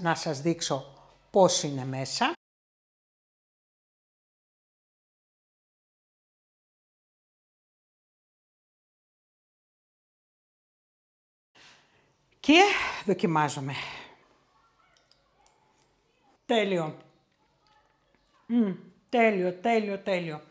να σας δείξω πώς είναι μέσα. Και δοκιμάζομαι. Τέλειο. Τέλειο, τέλειο, τέλειο.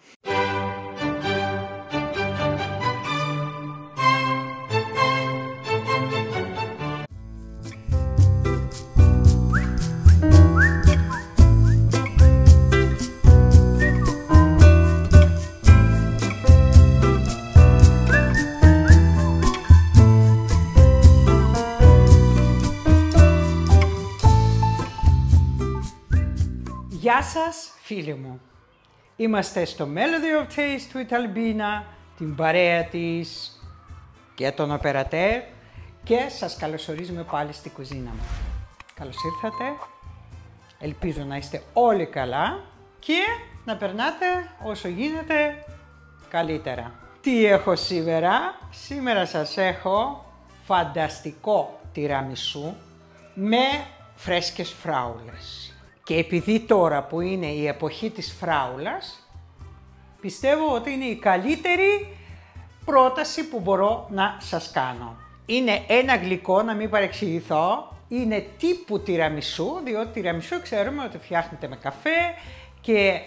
Γεια σας φίλοι μου, είμαστε στο Melody of Taste του Ιταλμπίνα, την παρέα της και τον οπερατέρ και σας καλωσορίζουμε πάλι στη κουζίνα μου. Καλώς ήρθατε, ελπίζω να είστε όλοι καλά και να περνάτε όσο γίνεται καλύτερα. Τι έχω σήμερα? Σήμερα σας έχω φανταστικό τιραμισού με φρέσκες φράουλες. Και επειδή τώρα που είναι η εποχή της φράουλας, πιστεύω ότι είναι η καλύτερη πρόταση που μπορώ να σας κάνω. Είναι ένα γλυκό, να μην παρεξηγηθώ, είναι τύπου τιραμισού, διότι τιραμισού ξέρουμε ότι φτιάχνεται με καφέ και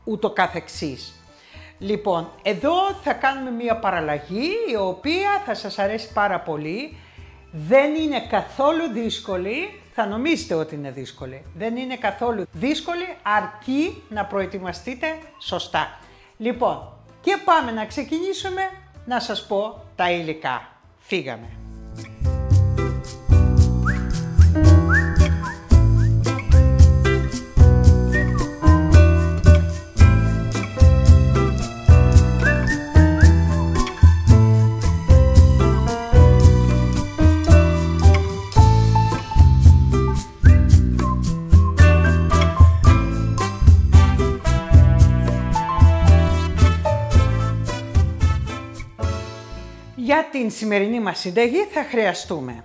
ούτω καθεξής. Λοιπόν, εδώ θα κάνουμε μία παραλλαγή, η οποία θα σας αρέσει πάρα πολύ. Δεν είναι καθόλου δύσκολη, θα νομίζετε ότι είναι δύσκολη. Δεν είναι καθόλου δύσκολη, αρκεί να προετοιμαστείτε σωστά. Λοιπόν, και πάμε να ξεκινήσουμε να σας πω τα υλικά. Φύγαμε. Για την σημερινή μας συνταγή θα χρειαστούμε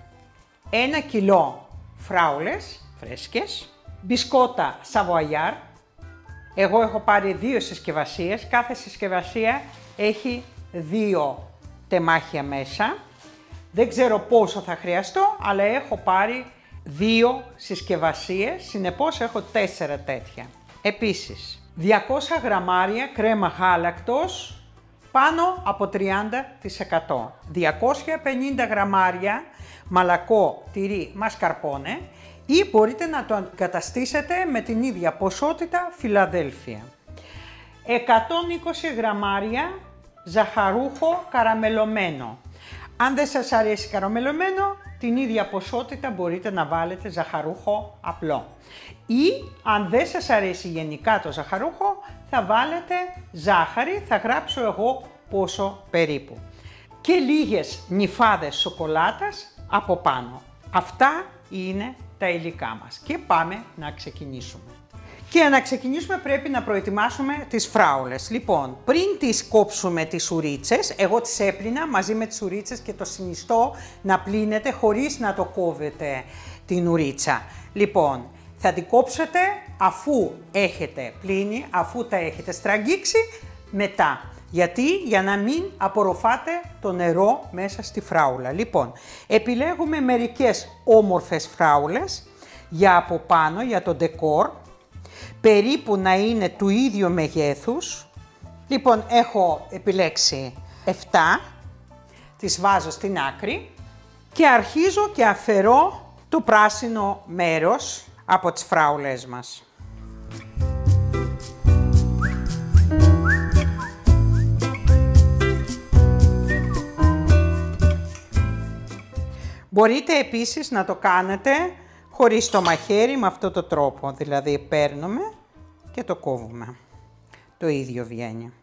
1 κιλό φράουλες φρέσκες, μπισκότα σαβουαγιάρ. Εγώ έχω πάρει 2 συσκευασίες, κάθε συσκευασία έχει 2 τεμάχια μέσα. Δεν ξέρω πόσο θα χρειαστώ, αλλά έχω πάρει 2 συσκευασίες, συνεπώς έχω 4 τέτοια. Επίσης, 200 γραμμάρια κρέμα γάλακτος, πάνω από 30%. 250 γραμμάρια μαλακό τυρί μασκαρπόνε ή μπορείτε να το αντικαταστήσετε με την ίδια ποσότητα Φιλαδέλφια. 120 γραμμάρια ζαχαρούχο καραμελωμένο. Αν δεν σας αρέσει καραμελωμένο, την ίδια ποσότητα μπορείτε να βάλετε ζαχαρούχο απλό. Ή αν δεν σας αρέσει γενικά το ζαχαρούχο, θα βάλετε ζάχαρη, θα γράψω εγώ πόσο περίπου. Και λίγες νυφάδες σοκολάτας από πάνω. Αυτά είναι τα υλικά μας και πάμε να ξεκινήσουμε. Και να ξεκινήσουμε πρέπει να προετοιμάσουμε τις φράουλες. Λοιπόν, πριν τις κόψουμε τις ουρίτσες, εγώ τις έπλυνα μαζί με τις ουρίτσες και το συνιστώ να πλύνετε χωρίς να το κόβετε την ουρίτσα. Λοιπόν, θα την κόψετε αφού έχετε πλύνει, αφού τα έχετε στραγγίξει μετά. Γιατί? Για να μην απορροφάτε το νερό μέσα στη φράουλα. Λοιπόν, επιλέγουμε μερικές όμορφες φράουλες για από πάνω, για το ντεκόρ, περίπου να είναι του ίδιου μεγέθους. Λοιπόν, έχω επιλέξει 7, τις βάζω στην άκρη και αρχίζω και αφαιρώ το πράσινο μέρος από τις φράουλες μας. Μπορείτε επίσης να το κάνετε χωρίς το μαχαίρι με αυτό το τρόπο, δηλαδή παίρνουμε και το κόβουμε. Το ίδιο βγαίνει.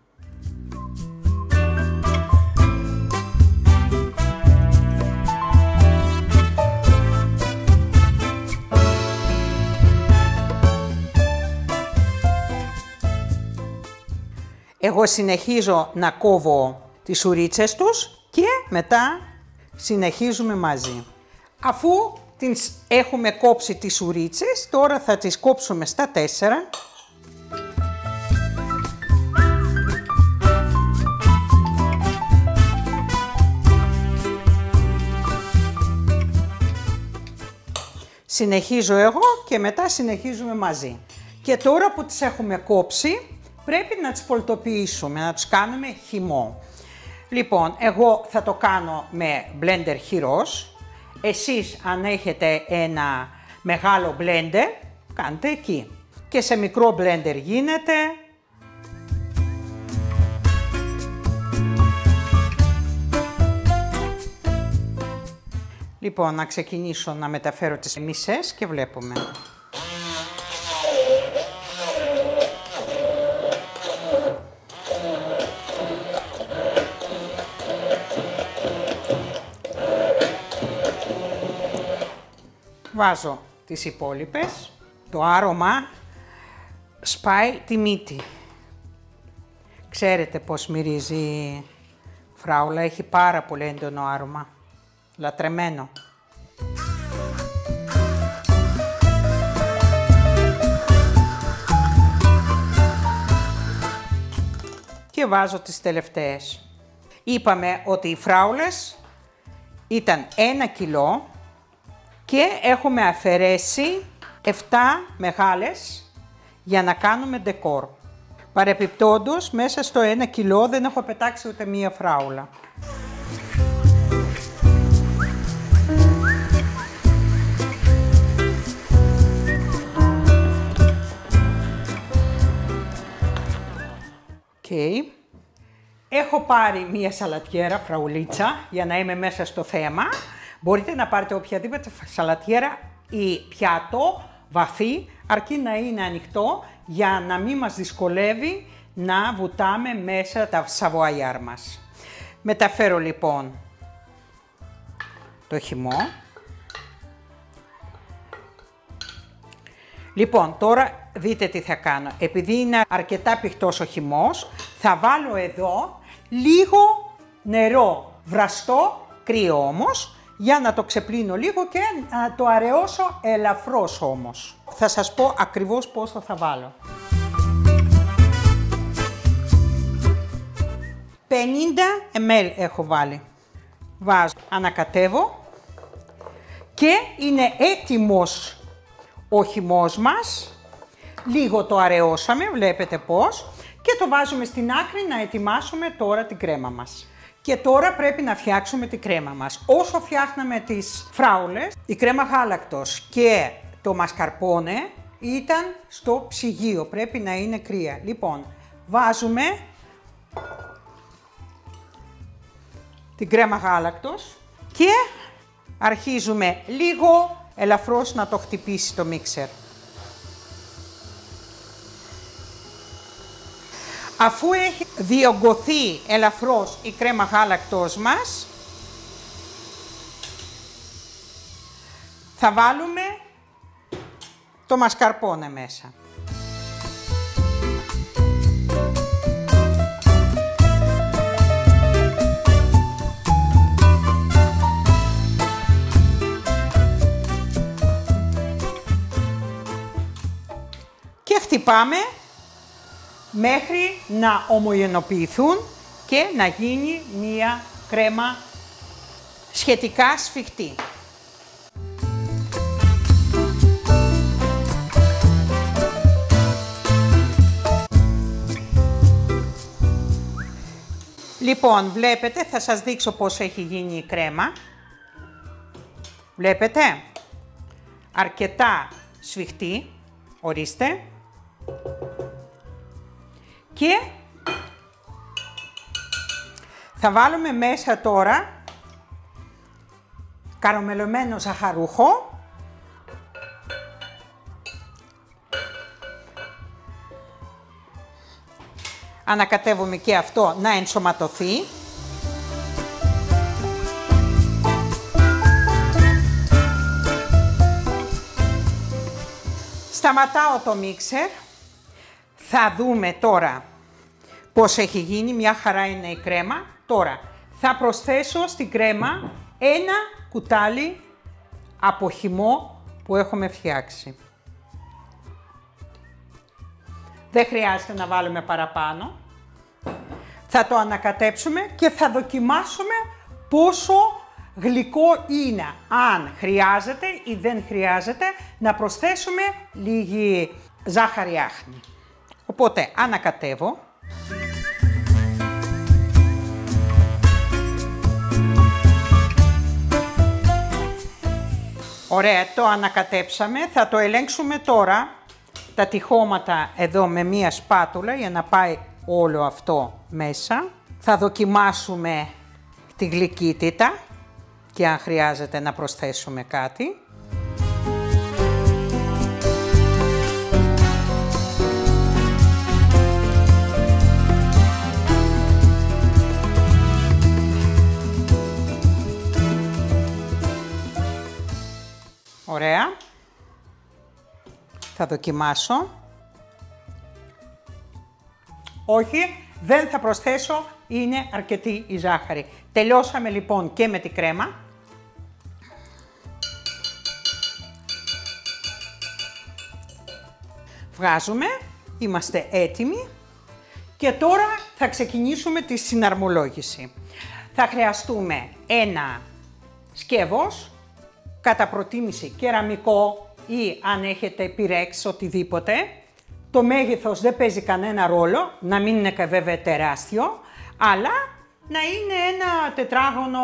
Εγώ συνεχίζω να κόβω τις ουρίτσες τους και μετά συνεχίζουμε μαζί. Αφού Τις έχουμε κόψει τις ουρίτσες, τώρα θα τις κόψουμε στα 4. Συνεχίζω εγώ και μετά συνεχίζουμε μαζί. Και τώρα που τις έχουμε κόψει, πρέπει να τις πολτοποιήσουμε, να τους κάνουμε χυμό. Λοιπόν, εγώ θα το κάνω με blender χειρός. Εσείς αν έχετε ένα μεγάλο blender, κάντε εκεί. Και σε μικρό blender γίνεται. Λοιπόν, να ξεκινήσω να μεταφέρω τις μισές και βλέπουμε. Βάζω τις υπόλοιπες. Το άρωμα σπάει τη μύτη. Ξέρετε πώς μυρίζει η φράουλα, έχει πάρα πολύ έντονο άρωμα. Λατρεμένο. Και βάζω τις τελευταίες. Είπαμε ότι οι φράουλες ήταν 1 κιλό και έχουμε αφαιρέσει 7 μεγάλες για να κάνουμε ντεκόρ. Παρεπιπτόντως, μέσα στο 1 κιλό δεν έχω πετάξει ούτε μία φράουλα. Okay. Έχω πάρει μία σαλατιέρα, φραουλίτσα, για να είμαι μέσα στο θέμα. Μπορείτε να πάρετε οποιαδήποτε σαλατιέρα ή πιάτο βαθύ, αρκεί να είναι ανοιχτό για να μην μας δυσκολεύει να βουτάμε μέσα τα σαβουαγιάρ μας. Μεταφέρω λοιπόν το χυμό. Λοιπόν, τώρα δείτε τι θα κάνω. Επειδή είναι αρκετά πηχτός ο χυμός, θα βάλω εδώ λίγο νερό, βραστό, κρύο όμως, για να το ξεπλύνω λίγο και να το αραιώσω ελαφρώς όμως. Θα σας πω ακριβώς πόσο θα βάλω. 50 ml έχω βάλει. Βάζω, ανακατεύω και είναι έτοιμος ο χυμός μας. Λίγο το αραιώσαμε, βλέπετε πώς. Και το βάζουμε στην άκρη να ετοιμάσουμε τώρα την κρέμα μας. Και τώρα πρέπει να φτιάξουμε την κρέμα μας. Όσο φτιάχναμε τις φράουλες, η κρέμα γάλακτος και το μασκαρπόνε ήταν στο ψυγείο. Πρέπει να είναι κρύα. Λοιπόν, βάζουμε την κρέμα γάλακτος και αρχίζουμε λίγο ελαφρώς να το χτυπήσει το μίξερ. Αφού έχει διωγγωθεί ελαφρώς η κρέμα γάλακτος μας, θα βάλουμε το μασκαρπόνε μέσα. Και χτυπάμε μέχρι να ομογενοποιηθούν και να γίνει μία κρέμα σχετικά σφιχτή. Λοιπόν, βλέπετε, θα σας δείξω πώς έχει γίνει η κρέμα. Βλέπετε, αρκετά σφιχτή, ορίστε. Και θα βάλουμε μέσα τώρα καραμελωμένο ζαχαρούχο. Ανακατεύουμε και αυτό να ενσωματωθεί. Σταματάω το μίξερ. Θα δούμε τώρα πώς έχει γίνει, μια χαρά είναι η κρέμα. Τώρα θα προσθέσω στην κρέμα ένα κουτάλι από χυμό που έχουμε φτιάξει. Δεν χρειάζεται να βάλουμε παραπάνω. Θα το ανακατέψουμε και θα δοκιμάσουμε πόσο γλυκό είναι. Αν χρειάζεται ή δεν χρειάζεται να προσθέσουμε λίγη ζάχαρη άχνη. Οπότε ανακατεύω. Ωραία, το ανακατέψαμε. Θα το ελέγξουμε τώρα τα τυχώματα εδώ με μία σπάτουλα για να πάει όλο αυτό μέσα. Θα δοκιμάσουμε τη γλυκύτητα και αν χρειάζεται να προσθέσουμε κάτι. Ωραία. Θα δοκιμάσω. Όχι, δεν θα προσθέσω, είναι αρκετή η ζάχαρη. Τελειώσαμε λοιπόν και με τη κρέμα. Βγάζουμε, είμαστε έτοιμοι και τώρα θα ξεκινήσουμε τη συναρμολόγηση. Θα χρειαστούμε ένα σκεύος, κατά προτίμηση κεραμικό ή αν έχετε πυρέξ οτιδήποτε. Το μέγεθος δεν παίζει κανένα ρόλο, να μην είναι βέβαια τεράστιο, αλλά να είναι ένα τετράγωνο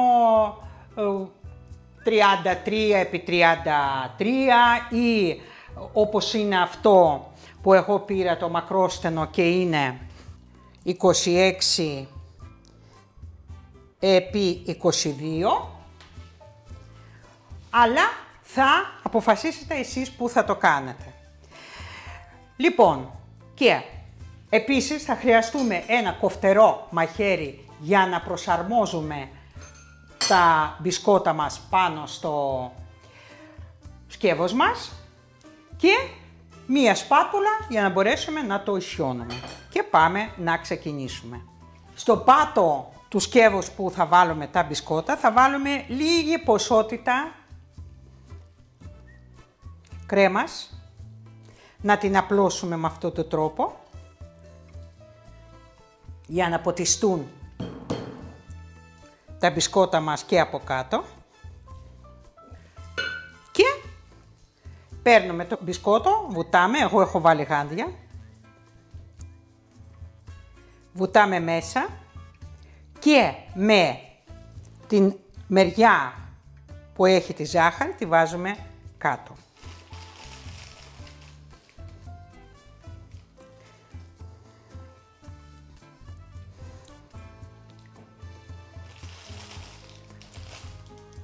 33 επί 33 ή όπως είναι αυτό που εγώ πήρα το μακρόστενο και είναι 26 επί 22. Αλλά θα αποφασίσετε εσείς που θα το κάνετε. Λοιπόν, και επίσης θα χρειαστούμε ένα κοφτερό μαχαίρι για να προσαρμόζουμε τα μπισκότα μας πάνω στο σκεύος μας και μία σπάτουλα για να μπορέσουμε να το ισιώνουμε. Και πάμε να ξεκινήσουμε. Στο πάτο του σκεύους που θα βάλουμε τα μπισκότα θα βάλουμε λίγη ποσότητα κρέμας, να την απλώσουμε με αυτόν τον τρόπο για να ποτιστούν τα μπισκότα μας και από κάτω και παίρνουμε το μπισκότο, βουτάμε, εγώ έχω βάλει γάντια, βουτάμε μέσα και με την μεριά που έχει τη ζάχαρη τη βάζουμε κάτω.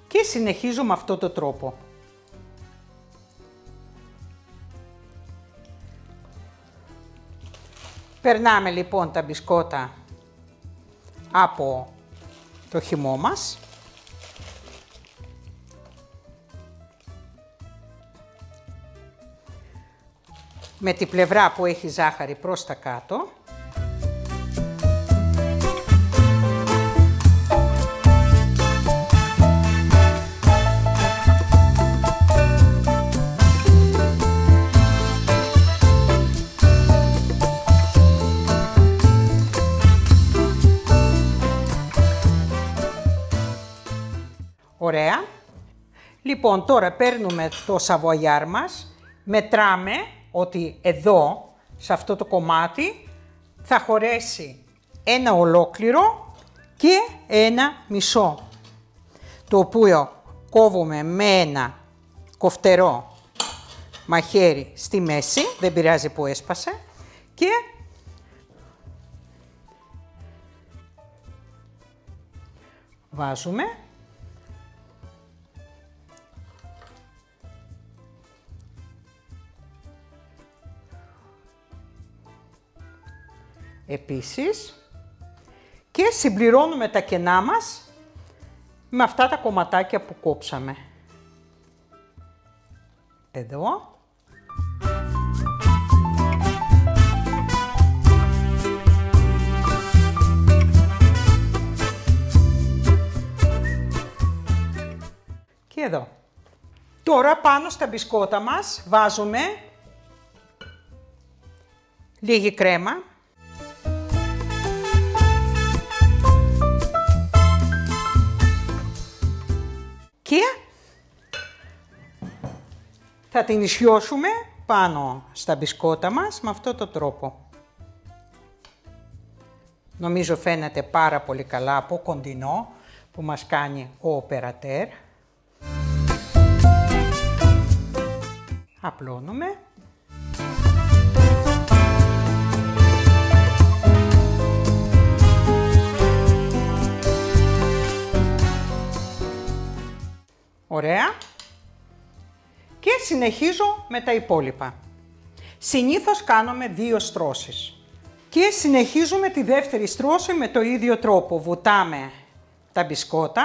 Και συνεχίζω με αυτόν τον τρόπο. Περνάμε λοιπόν τα μπισκότα από το χυμό μας. Με την πλευρά που έχει ζάχαρη προς τα κάτω. Ωραία. Λοιπόν, τώρα παίρνουμε το σαβοιάρ μας, μετράμε ότι εδώ, σε αυτό το κομμάτι, θα χωρέσει ένα ολόκληρο και ένα μισό, το οποίο κόβουμε με ένα κοφτερό μαχαίρι στη μέση, δεν πειράζει που έσπασε, και βάζουμε. Επίσης και συμπληρώνουμε τα κενά μας με αυτά τα κομματάκια που κόψαμε. Εδώ. Και εδώ. Τώρα πάνω στα μπισκότα μας βάζουμε λίγη κρέμα και θα την ισιώσουμε πάνω στα μπισκότα μας με αυτόν τον τρόπο. Νομίζω φαίνεται πάρα πολύ καλά από κοντινό που μας κάνει ο οπερατέρ. Απλώνουμε. Ωραία. Και συνεχίζω με τα υπόλοιπα. Συνήθως κάνουμε 2 στρώσεις. Και συνεχίζουμε τη δεύτερη στρώση με το ίδιο τρόπο. Βουτάμε τα μπισκότα.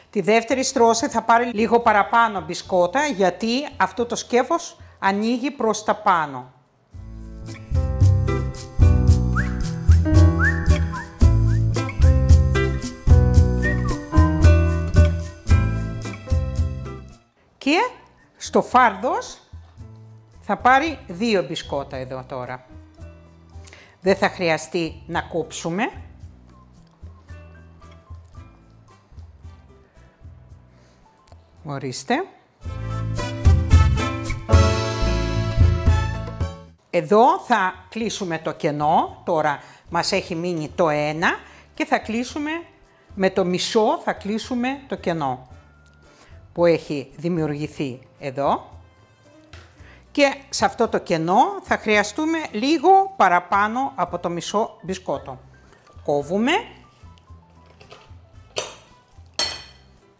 Τη δεύτερη στρώση θα πάρει λίγο παραπάνω μπισκότα γιατί αυτό το σκεύος ανοίγει προς τα πάνω. Και στο φάρδος θα πάρει 2 μπισκότα εδώ τώρα. Δεν θα χρειαστεί να κόψουμε. Ορίστε. Εδώ θα κλείσουμε το κενό, τώρα μας έχει μείνει το 1 και θα κλείσουμε με το μισό, θα κλείσουμε το κενό που έχει δημιουργηθεί εδώ. Και σε αυτό το κενό θα χρειαστούμε λίγο παραπάνω από το μισό μπισκότο. Κόβουμε.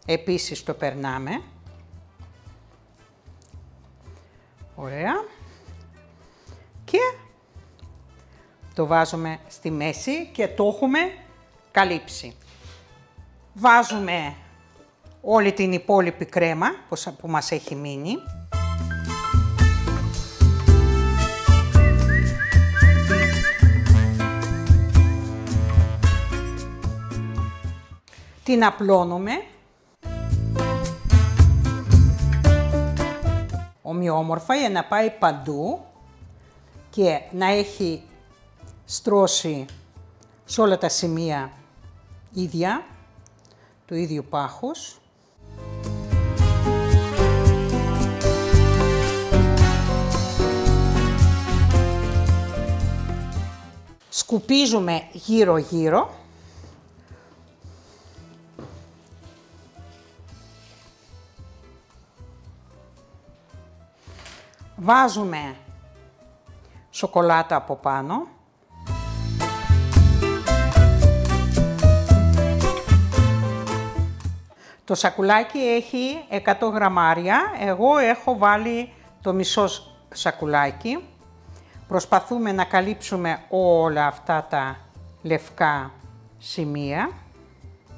Επίσης το περνάμε. Ωραία. Και το βάζουμε στη μέση και το έχουμε καλύψει. Βάζουμε όλη την υπόλοιπη κρέμα που μας έχει μείνει. Την απλώνουμε. Ομοιόμορφα για να πάει παντού και να έχει στρώσει σε όλα τα σημεία ίδια, του ίδιου πάχους. Σκουπίζουμε γύρω-γύρω. Βάζουμε σοκολάτα από πάνω. Το σακουλάκι έχει 100 γραμμάρια, εγώ έχω βάλει το μισό σακουλάκι. Προσπαθούμε να καλύψουμε όλα αυτά τα λευκά σημεία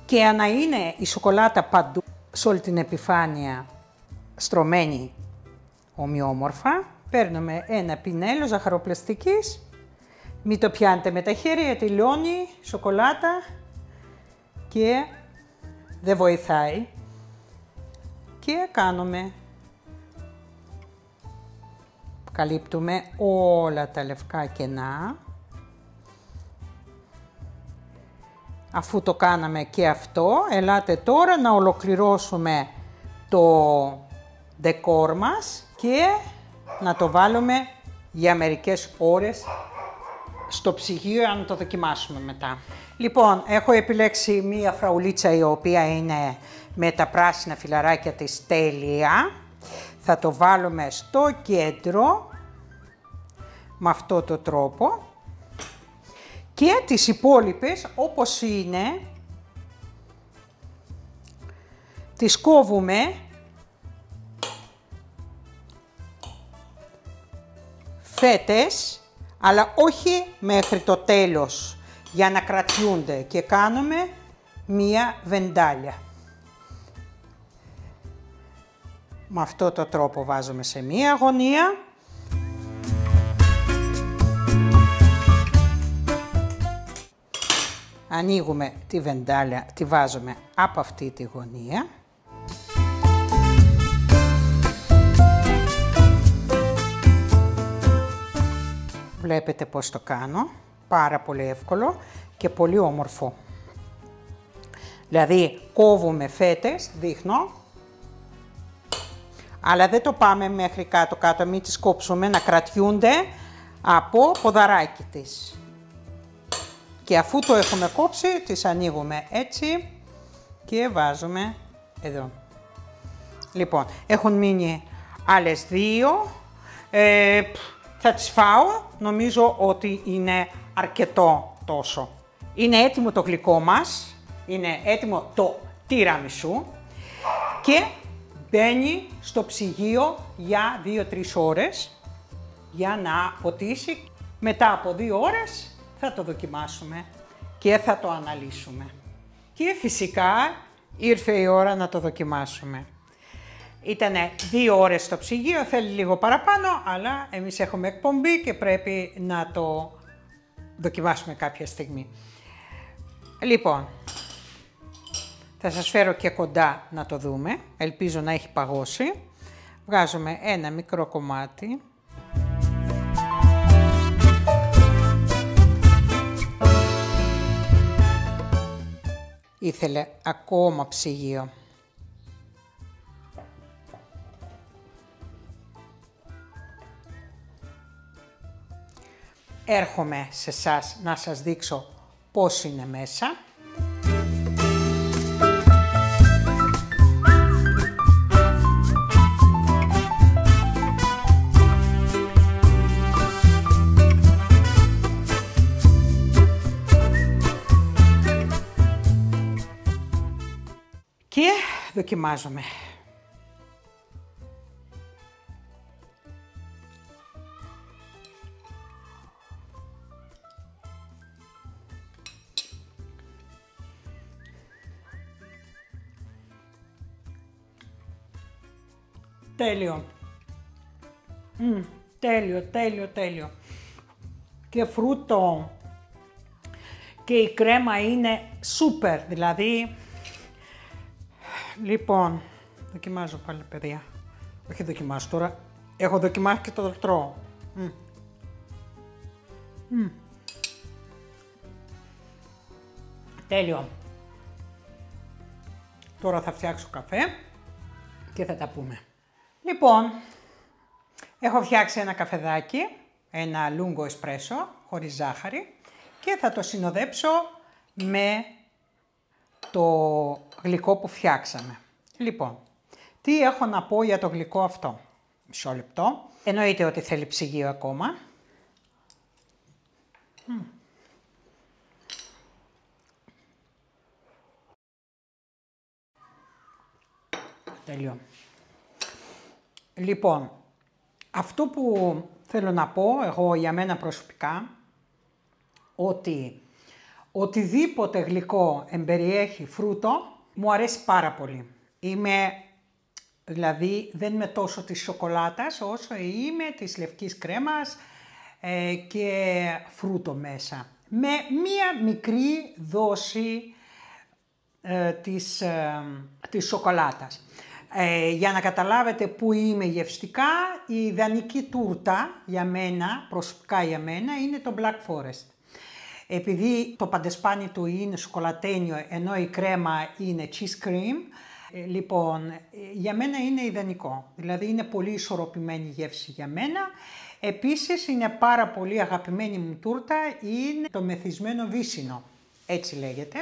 και να είναι η σοκολάτα παντού σε όλη την επιφάνεια στρωμένη ομοιόμορφα. Παίρνουμε ένα πινέλο ζαχαροπλαστικής, μην το πιάνετε με τα χέρια, τελειώνει σοκολάτα και δεν βοηθάει. Και κάνουμε, καλύπτουμε όλα τα λευκά κενά. Αφού το κάναμε και αυτό, ελάτε τώρα να ολοκληρώσουμε το ντεκόρ μας και να το βάλουμε για μερικές ώρες στο ψυγείο για να το δοκιμάσουμε μετά. Λοιπόν, έχω επιλέξει μία φραουλίτσα η οποία είναι με τα πράσινα φιλαράκια της τέλεια. Θα το βάλουμε στο κέντρο με αυτό το τρόπο και τις υπόλοιπες όπως είναι τις κόβουμε φέτες, αλλά όχι μέχρι το τέλος για να κρατιούνται και κάνουμε μία βεντάλια. Με αυτό το τρόπο βάζουμε σε μία γωνία. Ανοίγουμε τη βεντάλια, τη βάζουμε από αυτή τη γωνία. Βλέπετε πώς το κάνω, πάρα πολύ εύκολο και πολύ όμορφο. Δηλαδή κόβουμε φέτες, δείχνω, αλλά δεν το πάμε μέχρι κάτω, μην τις κόψουμε, να κρατιούνται από ποδαράκι της. Και αφού το έχουμε κόψει, τις ανοίγουμε έτσι και βάζουμε εδώ. Λοιπόν, έχουν μείνει άλλες δύο. Θα τις φάω, νομίζω ότι είναι αρκετό τόσο. Είναι έτοιμο το γλυκό μας, είναι έτοιμο το τιραμισού και μπαίνει στο ψυγείο για 2-3 ώρες για να ποτίσει. Μετά από 2 ώρες θα το δοκιμάσουμε και θα το αναλύσουμε. Και φυσικά ήρθε η ώρα να το δοκιμάσουμε. Ήτανε 2 ώρες στο ψυγείο, θέλει λίγο παραπάνω, αλλά εμείς έχουμε εκπομπή και πρέπει να το δοκιμάσουμε κάποια στιγμή. Λοιπόν, θα σας φέρω και κοντά να το δούμε, ελπίζω να έχει παγώσει. Βγάζουμε ένα μικρό κομμάτι. Ήθελε ακόμα ψυγείο. Έρχομαι σε εσάς να σας δείξω πώς είναι μέσα. Και δοκιμάζομαι. Τέλειο. Τέλειο. Και φρούτο και η κρέμα είναι σούπερ, δηλαδή. Λοιπόν, δοκιμάζω πάλι, παιδιά. Όχι δοκιμάζω τώρα, έχω δοκιμάσει και το τρώω. Τέλειο. Τώρα θα φτιάξω καφέ και θα τα πούμε. Λοιπόν, έχω φτιάξει ένα καφεδάκι, ένα lungo espresso, χωρίς ζάχαρη και θα το συνοδέψω με το γλυκό που φτιάξαμε. Λοιπόν, τι έχω να πω για το γλυκό αυτό. Μισό λεπτό. Εννοείται ότι θέλει ψυγείο ακόμα. Τέλειο. Λοιπόν, αυτό που θέλω να πω εγώ για μένα προσωπικά, ότι οτιδήποτε γλυκό εμπεριέχει φρούτο, μου αρέσει πάρα πολύ. Δηλαδή δεν είμαι τόσο της σοκολάτας όσο είμαι της λευκής κρέμας και φρούτο μέσα. Με μία μικρή δόση της σοκολάτας. Για να καταλάβετε που είμαι γευστικά, η ιδανική τούρτα για μένα, προσωπικά για μένα, είναι το Black Forest. Επειδή το παντεσπάνι του είναι σοκολατένιο, ενώ η κρέμα είναι cheese cream, λοιπόν, για μένα είναι ιδανικό. Δηλαδή είναι πολύ ισορροπημένη γεύση για μένα. Επίσης είναι πάρα πολύ αγαπημένη μου τούρτα, είναι το μεθυσμένο βύσσινο, έτσι λέγεται.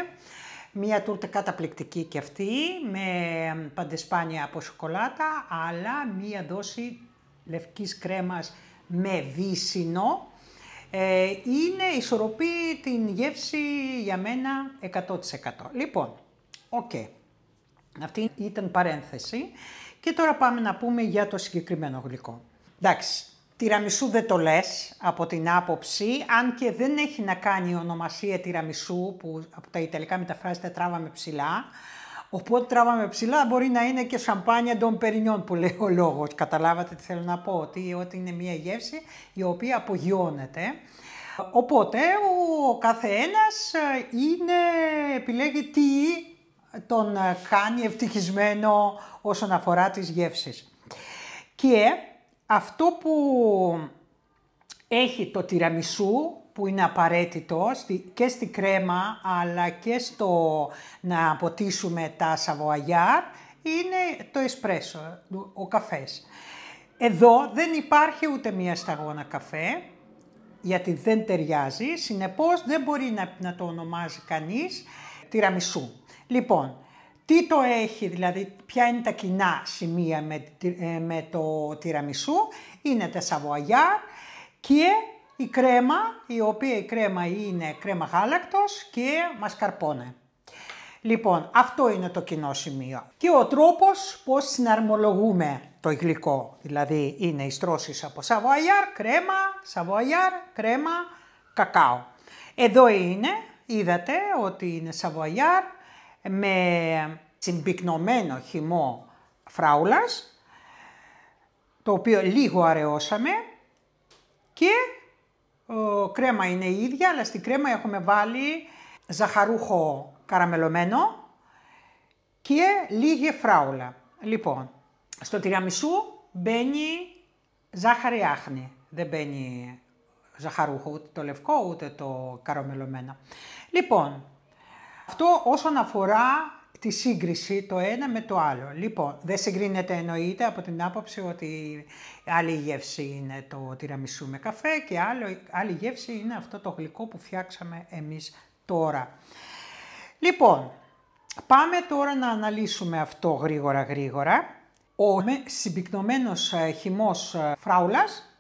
Μία τούρτα καταπληκτική και αυτή, με παντεσπάνια από σοκολάτα, αλλά μία δόση λευκής κρέμας με βύσσινο. Ισορροπεί την γεύση για μένα 100%. Λοιπόν, αυτή ήταν παρένθεση και τώρα πάμε να πούμε για το συγκεκριμένο γλυκό. Εντάξει, Τιραμισού δεν το λες από την άποψη, αν και δεν έχει να κάνει η ονομασία τιραμισού που από τα Ιταλικά μεταφράζεται τράβαμε ψηλά. Οπότε τράβαμε ψηλά μπορεί να είναι και σαμπάνια των Περινιών που λέει ο λόγος. Καταλάβατε τι θέλω να πω, ότι είναι μια γεύση η οποία απογειώνεται. Οπότε ο καθένας επιλέγει τι τον κάνει ευτυχισμένο όσον αφορά τις γεύσεις. Και αυτό που έχει το τιραμισού, που είναι απαραίτητο και στη κρέμα αλλά και στο να ποτίσουμε τα σαβοαγιάρ, είναι το εσπρέσο, ο καφές. Εδώ δεν υπάρχει ούτε μία σταγόνα καφέ, γιατί δεν ταιριάζει, συνεπώς δεν μπορεί να το ονομάζει κανείς τιραμισού. Λοιπόν, τι το έχει, δηλαδή ποια είναι τα κοινά σημεία με το τιραμισού, είναι τα σαβοαγιάρ και η κρέμα, η οποία η κρέμα είναι κρέμα γάλακτος και μασκαρπόνε. Λοιπόν, αυτό είναι το κοινό σημείο. Και ο τρόπος πώς συναρμολογούμε το γλυκό, δηλαδή είναι οι στρώσεις από σαβοαγιάρ, κρέμα, κακάο. Εδώ είναι, είδατε ότι είναι σαβοαγιάρ με συμπυκνωμένο χυμό φράουλας, το οποίο λίγο αραιώσαμε και κρέμα είναι η ίδια, αλλά στην κρέμα έχουμε βάλει ζαχαρούχο καραμελωμένο και λίγη φράουλα. Λοιπόν, στο τιραμισού μπαίνει ζάχαρη άχνη, δεν μπαίνει ζαχαρούχο, ούτε το λευκό ούτε το καραμελωμένο. Λοιπόν, αυτό όσον αφορά τη σύγκριση το ένα με το άλλο. Λοιπόν, δεν συγκρίνεται εννοείται από την άποψη ότι άλλη γεύση είναι το τιραμισού με καφέ και άλλη γεύση είναι αυτό το γλυκό που φτιάξαμε εμείς τώρα. Λοιπόν, πάμε τώρα να αναλύσουμε αυτό γρήγορα. Ο συμπυκνωμένος χυμός φράουλας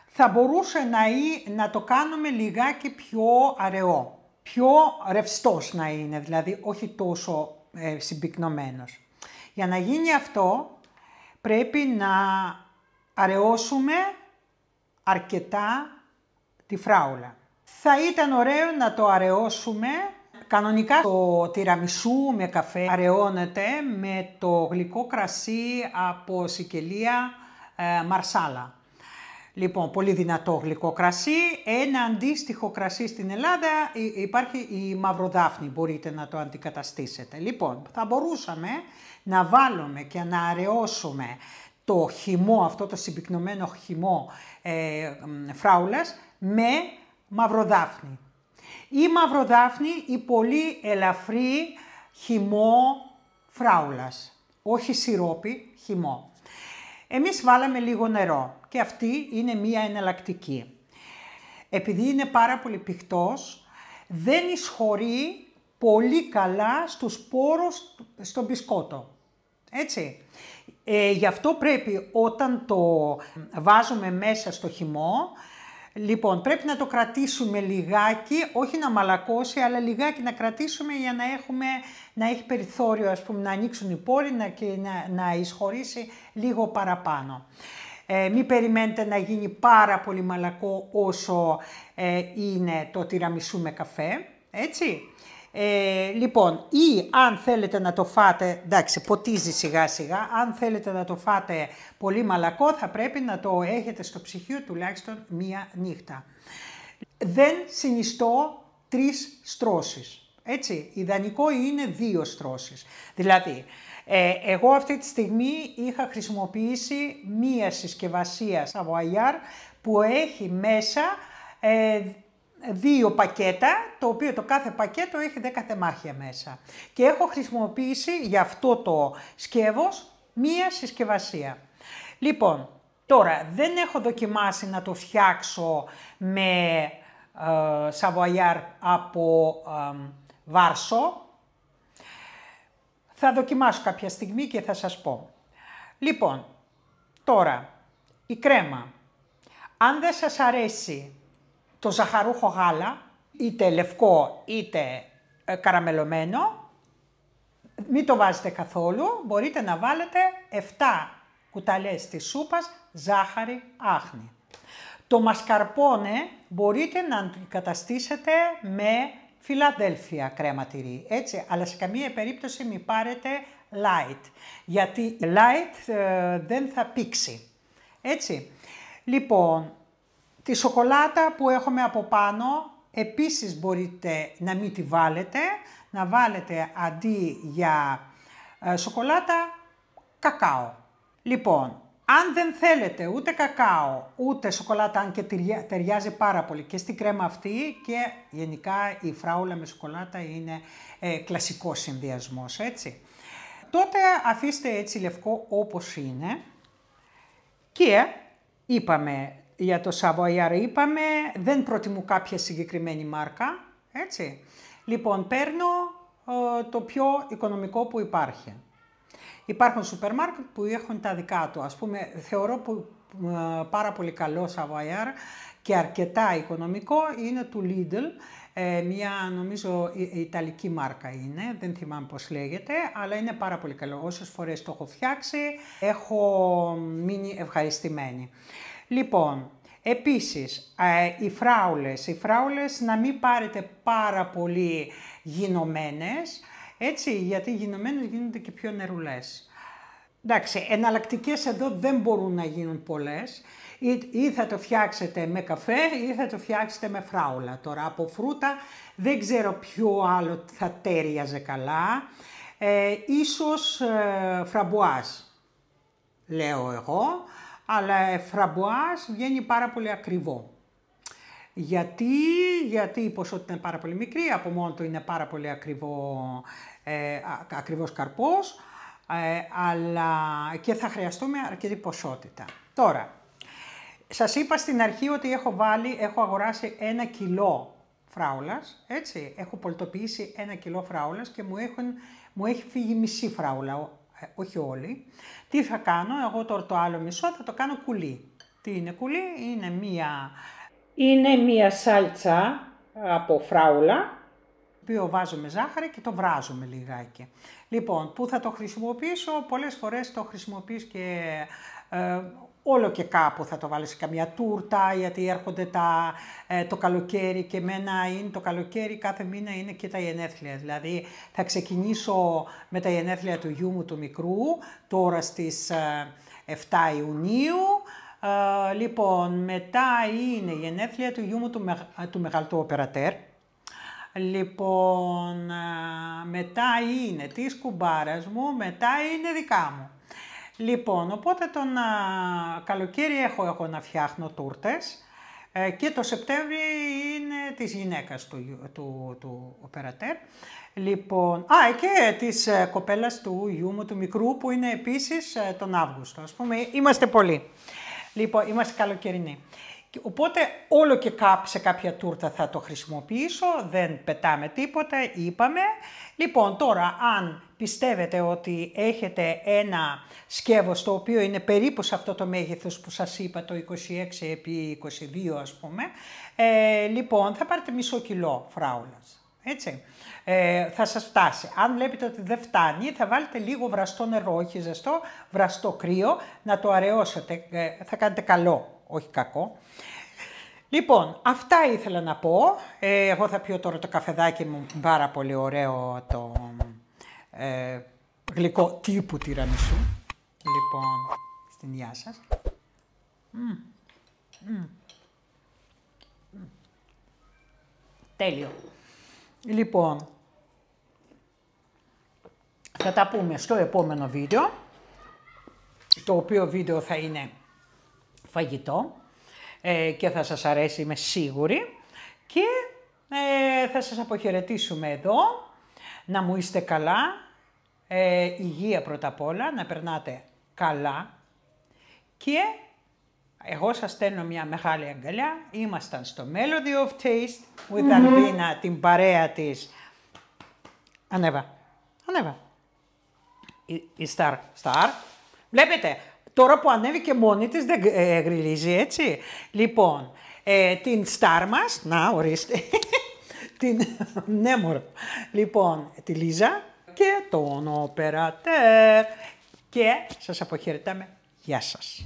θα μπορούσε να το κάνουμε λιγάκι πιο αραιό. Πιο ρευστός να είναι, δηλαδή όχι τόσο συμπυκνωμένος. Για να γίνει αυτό πρέπει να αραιώσουμε αρκετά τη φράουλα. Θα ήταν ωραίο να το αραιώσουμε. Κανονικά το τιραμισού με καφέ αραιώνεται με το γλυκό κρασί από Σικελία Μαρσάλα. Λοιπόν, πολύ δυνατό γλυκό κρασί. Ένα αντίστοιχο κρασί στην Ελλάδα υπάρχει η Μαυροδάφνη, μπορείτε να το αντικαταστήσετε. Λοιπόν, θα μπορούσαμε να βάλουμε και να αραιώσουμε το χυμό, αυτό το συμπυκνωμένο χυμό φράουλας με Μαυροδάφνη. Ή Μαυροδάφνη ή πολύ ελαφρύ χυμό φράουλας, όχι σιρόπι, χυμό. Εμείς βάλαμε λίγο νερό και αυτή είναι μία εναλλακτική. Επειδή είναι πάρα πολύ πηχτός, δεν εισχωρεί πολύ καλά στους πόρους στο μπισκότο. Έτσι. Γι' αυτό πρέπει όταν το βάζουμε μέσα στο χυμό, λοιπόν πρέπει να το κρατήσουμε λιγάκι, όχι να μαλακώσει, αλλά λιγάκι να κρατήσουμε για να έχει περιθώριο, ας πούμε, να ανοίξουν οι πόροι και να εισχωρήσει λίγο παραπάνω. Μην περιμένετε να γίνει πάρα πολύ μαλακό όσο είναι το τιραμισού με καφέ, έτσι. Λοιπόν, ή αν θέλετε να το φάτε, εντάξει, ποτίζει σιγά σιγά, αν θέλετε να το φάτε πολύ μαλακό θα πρέπει να το έχετε στο ψυγείο τουλάχιστον μία νύχτα. Δεν συνιστώ 3 στρώσεις, έτσι, ιδανικό είναι 2 στρώσεις. Δηλαδή, εγώ αυτή τη στιγμή είχα χρησιμοποιήσει μία συσκευασία σαβοαγιάρ που έχει μέσα 2 πακέτα, το οποίο το κάθε πακέτο έχει 10 τεμάχια μέσα. Και έχω χρησιμοποιήσει για αυτό το σκεύος μία συσκευασία. Λοιπόν, τώρα δεν έχω δοκιμάσει να το φτιάξω με σαβοαγιάρ από Βάρσο. Θα δοκιμάσω κάποια στιγμή και θα σας πω. Λοιπόν, τώρα η κρέμα. Αν δεν σας αρέσει το ζαχαρούχο γάλα, είτε λευκό είτε καραμελωμένο, μην το βάζετε καθόλου, μπορείτε να βάλετε 7 κουταλιές της σούπας ζάχαρη άχνη. Το μασκαρπόνε μπορείτε να αντικαταστήσετε με Φιλαδέλφια κρέμα τυρί, έτσι, αλλά σε καμία περίπτωση μην πάρετε light, γιατί light δεν θα πήξει, έτσι. Λοιπόν, τη σοκολάτα που έχουμε από πάνω, επίσης μπορείτε να μην τη βάλετε, να βάλετε αντί για σοκολάτα, κακάο. Λοιπόν, αν δεν θέλετε ούτε κακάο, ούτε σοκολάτα, αν και ταιριάζει πάρα πολύ και στην κρέμα αυτή και γενικά η φράουλα με σοκολάτα είναι κλασικός συνδυασμός, έτσι. Τότε αφήστε έτσι λευκό όπως είναι και είπαμε για το Savoyard, είπαμε δεν προτιμώ κάποια συγκεκριμένη μάρκα, έτσι. Λοιπόν, παίρνω το πιο οικονομικό που υπάρχει. Υπάρχουν σούπερ μάρκετ που έχουν τα δικά του. Ας πούμε, θεωρώ που πάρα πολύ καλό Savoyard και αρκετά οικονομικό είναι του Lidl. Μια νομίζω ιταλική μάρκα είναι, δεν θυμάμαι πώς λέγεται, αλλά είναι πάρα πολύ καλό. Όσες φορές το έχω φτιάξει, έχω μείνει ευχαριστημένη. Λοιπόν, επίσης, οι φράουλες να μην πάρετε πάρα πολύ γινωμένες, έτσι, γιατί οι γινωμένες γίνονται και πιο νερουλές. Εντάξει, εναλλακτικές εδώ δεν μπορούν να γίνουν πολλές. Ή θα το φτιάξετε με καφέ ή θα το φτιάξετε με φράουλα. Τώρα από φρούτα δεν ξέρω ποιο άλλο θα τέριαζε καλά. Ίσως φραμπουάζ, λέω εγώ, αλλά φραμπουάζ βγαίνει πάρα πολύ ακριβό. Γιατί η ποσότητα είναι πάρα πολύ μικρή, από μόνο του είναι πάρα πολύ ακριβός καρπός, αλλά και θα χρειαστούμε αρκετή ποσότητα. Τώρα, σας είπα στην αρχή ότι έχω αγοράσει 1 κιλό φράουλας, έτσι, έχω πολτοποιήσει 1 κιλό φράουλας και μου έχει φύγει μισή φράουλα, όχι όλη. Τι θα κάνω, εγώ τώρα το άλλο μισό θα το κάνω κουλί. Τι είναι κουλί, είναι μία σάλτσα από φράουλα, το οποίο βάζουμε ζάχαρη και το βράζουμε λιγάκι. Λοιπόν, που θα το χρησιμοποιήσω, πολλές φορές το χρησιμοποιείς και όλο και κάπου θα το βάλεις σε καμία τούρτα, γιατί έρχονται το καλοκαίρι και εμένα είναι το καλοκαίρι, κάθε μήνα είναι και τα γενέθλια. Δηλαδή θα ξεκινήσω με τα γενέθλια του γιού μου του μικρού, τώρα στις 7 Ιουνίου. Λοιπόν, μετά είναι η γενέθλια του γιού μου του μεγαλτού οπερατέρ. Λοιπόν, μετά είναι της κουμπάρας μου, μετά είναι δικά μου. Λοιπόν, οπότε τον καλοκαίρι έχω να φτιάχνω τούρτες και το Σεπτέμβρη είναι της γυναίκας του οπερατέρ. Λοιπόν, και της κοπέλας του γιού μου του μικρού που είναι επίσης τον Αύγουστο. Ας πούμε, είμαστε πολλοί. Λοιπόν, είμαστε καλοκαιρινοί. Οπότε όλο και σε κάποια τούρτα θα το χρησιμοποιήσω, δεν πετάμε τίποτα, είπαμε. Λοιπόν, τώρα αν πιστεύετε ότι έχετε ένα σκεύος το οποίο είναι περίπου σε αυτό το μέγεθος που σας είπα, το 26x22 ας πούμε, λοιπόν θα πάρετε μισό κιλό φράουλας, έτσι. Θα σας φτάσει. Αν βλέπετε ότι δεν φτάνει, θα βάλετε λίγο βραστό νερό, όχι ζεστό, βραστό κρύο, να το αραιώσετε, θα κάνετε καλό, όχι κακό. Λοιπόν, αυτά ήθελα να πω. Εγώ θα πιω τώρα το καφεδάκι μου, πάρα πολύ ωραίο το γλυκό τύπου τυραμισού. Λοιπόν, στην υγεία σας. Τέλειο. Λοιπόν, θα τα πούμε στο επόμενο βίντεο, το οποίο βίντεο θα είναι φαγητό και θα σας αρέσει, είμαι σίγουρη, και θα σας αποχαιρετήσουμε εδώ, να μου είστε καλά, υγεία πρώτα απ' όλα, να περνάτε καλά και εγώ σας στέλνω μια μεγάλη αγκαλιά. Ήμασταν στο Melody of Taste with Αλβίνα, την παρέα της. Ανέβα. Η Star. Βλέπετε, τώρα που ανέβηκε μόνη της δεν γριλίζει, έτσι. Λοιπόν, την Star μας, να ορίστε, λοιπόν, τη Λίζα και τον Οπερατέρ. Και σας αποχαιρετάμε. Γεια σας.